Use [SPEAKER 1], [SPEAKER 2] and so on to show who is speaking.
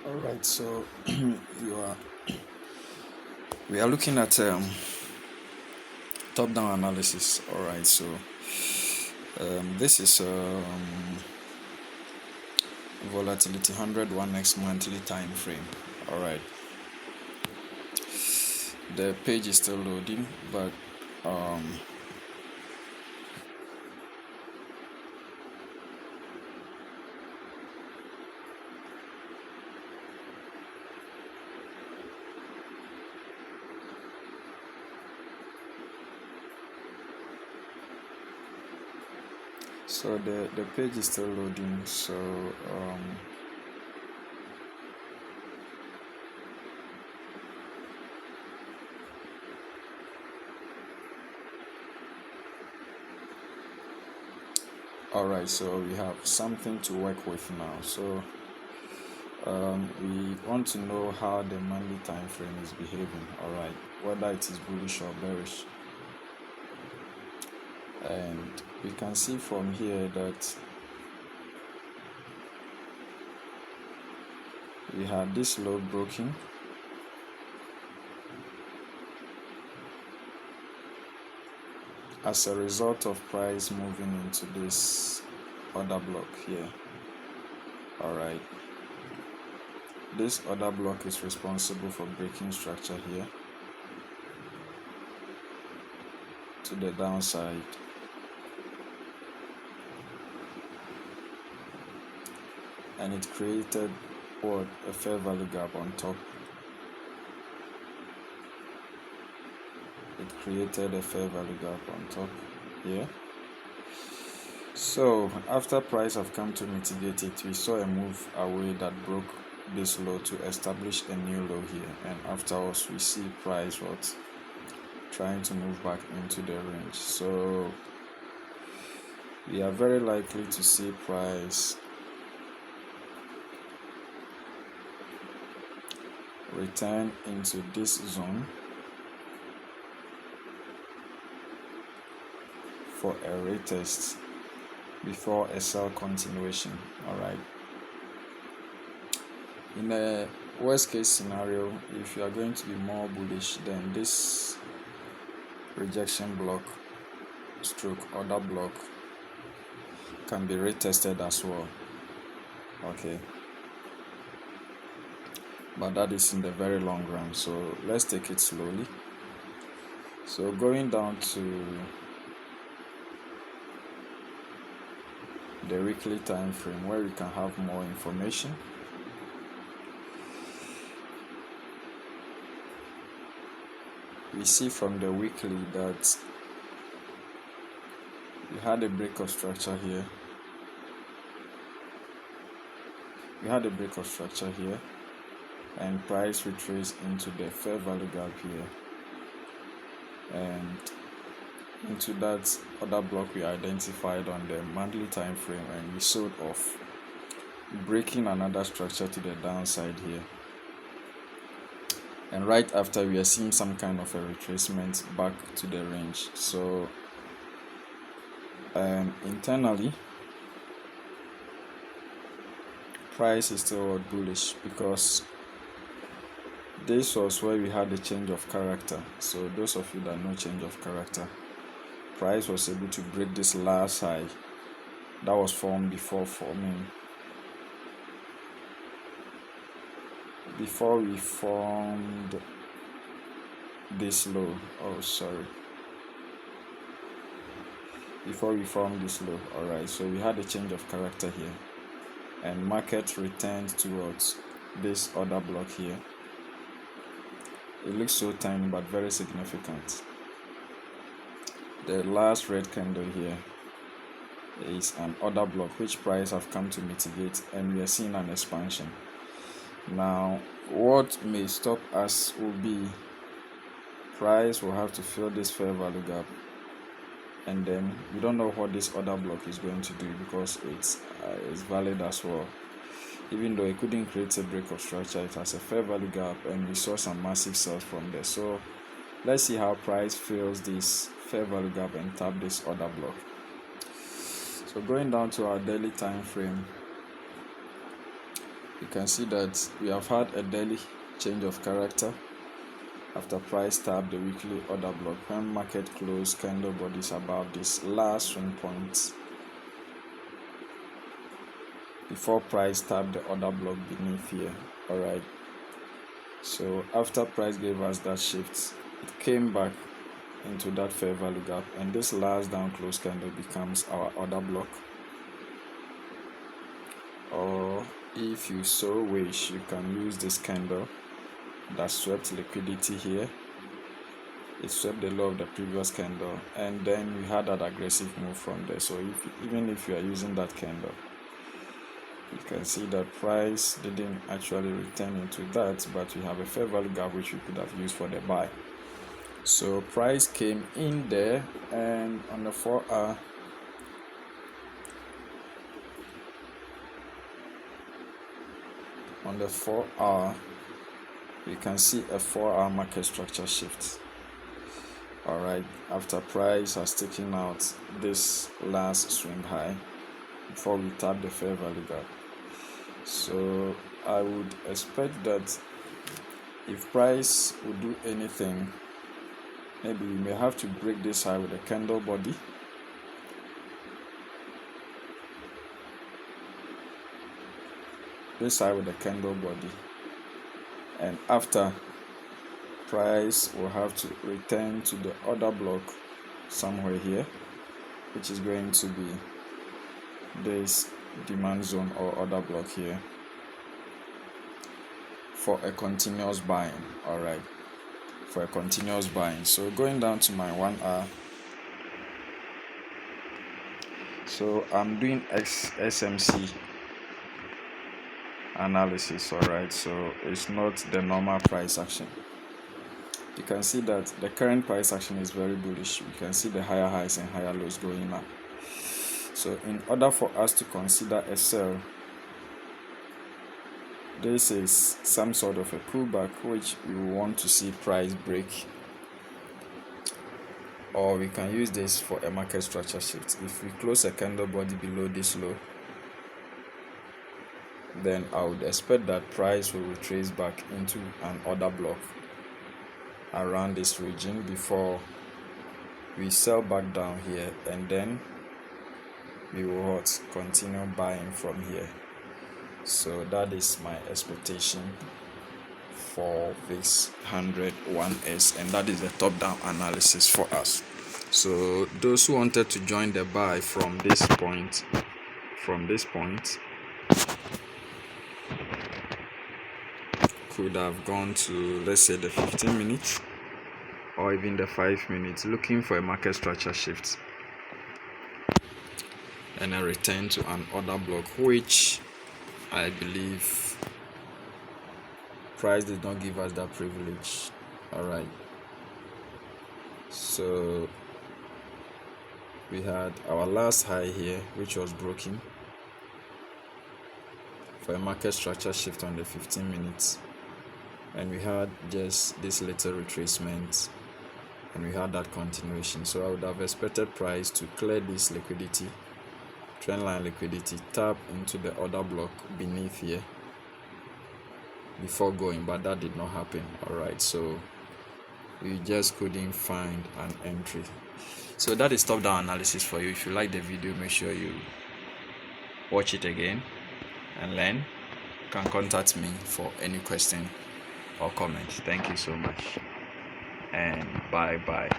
[SPEAKER 1] All right, so you are we are looking at top-down analysis. All right, so this is volatility 100 1x monthly time frame. All right, the page is still loading, but so the page is still loading. So all right, so we have something to work with now. So we want to know how the monthly time frame is behaving. All right, whether it is bullish or bearish. And we can see from here that we had this low broken, as a result of price moving into this order block here. All right, this order block is responsible for breaking structure here to the downside, and it created what, a fair value gap on top. It created a fair value gap on top here. So after price have come to mitigate it, we saw a move away that broke this low to establish a new low here, and afterwards we see price what trying to move back into the range. So we are very likely to see price return into this zone for a retest before a sell continuation. All right, in a worst case scenario, if you are going to be more bullish, then this rejection block stroke order block can be retested as well. Okay, but that is in the very long run, so let's take it slowly. So going down to the weekly time frame, where we can have more information. We see from the weekly that we had a break of structure here. And price retraced into the fair value gap here, and into that other block we identified on the monthly time frame, and we sold off, breaking another structure to the downside here. And right after, we are seeing some kind of a retracement back to the range. So internally, price is still bullish, because this was where we had a change of character. So those of you that know change of character, price was able to break this last high that was formed before we formed this low. Before we formed this low. All right, so we had a change of character here, and market returned towards this order block here. It looks so tiny but very significant. The last red candle here is an order block which price have come to mitigate, and we are seeing an expansion. Now what may stop us will be price will have to fill this fair value gap, and then we don't know what this order block is going to do, because it's valid as well. Even though it couldn't create a break of structure, it has a fair value gap, and we saw some massive sales from there. So let's see how price fills this fair value gap and tap this order block. So going down to our daily time frame, you can see that we have had a daily change of character after price tapped the weekly order block. When market closed, candle bodies above this last swing point before price tapped the order block beneath here. Alright, so after price gave us that shift, it came back into that fair value gap, and this last down close candle becomes our order block. Or if you so wish, you can use this candle that swept liquidity here. It swept the low of the previous candle, and then we had that aggressive move from there. So even if you are using that candle, you can see that price didn't actually return into that, but we have a fair value gap which we could have used for the buy. So price came in there, and on the 4 hour, you can see a 4-hour market structure shift. Alright, after price has taken out this last swing high before we tap the fair value gap. So I would expect that if price would do anything, maybe we may have to break this high with a candle body. This high with a candle body, and after price will have to return to the order block somewhere here, which is going to be this demand zone or order block here for a continuous buying. Alright, for a continuous buying. So going down to my 1 hour, so I'm doing SMC analysis. Alright, so it's not the normal price action. You can see that the current price action is very bullish. We can see the higher highs and higher lows going up. So in order for us to consider a sell, this is some sort of a pullback which we want to see price break, or we can use this for a market structure shift. If we close a candle body below this low, then I would expect that price will retrace back into an order block around this region before we sell back down here, and then we will continue buying from here. So that is my expectation for Vix100 1S, and that is the top down analysis for us. So those who wanted to join the buy from this point could have gone to, let's say, the 15 minutes or even the 5 minutes, looking for a market structure shift and a return to an order block, which I believe price did not give us that privilege. Alright, so we had our last high here, which was broken for a market structure shift on the 15 minutes, and we had just this little retracement, and we had that continuation. So I would have expected price to clear this liquidity, trendline liquidity, tap into the order block beneath here before going, but that did not happen. Alright, so we just couldn't find an entry. So that is top down analysis for you. If you like the video, make sure you watch it again and learn. You can contact me for any question or comment. Thank you so much, and bye.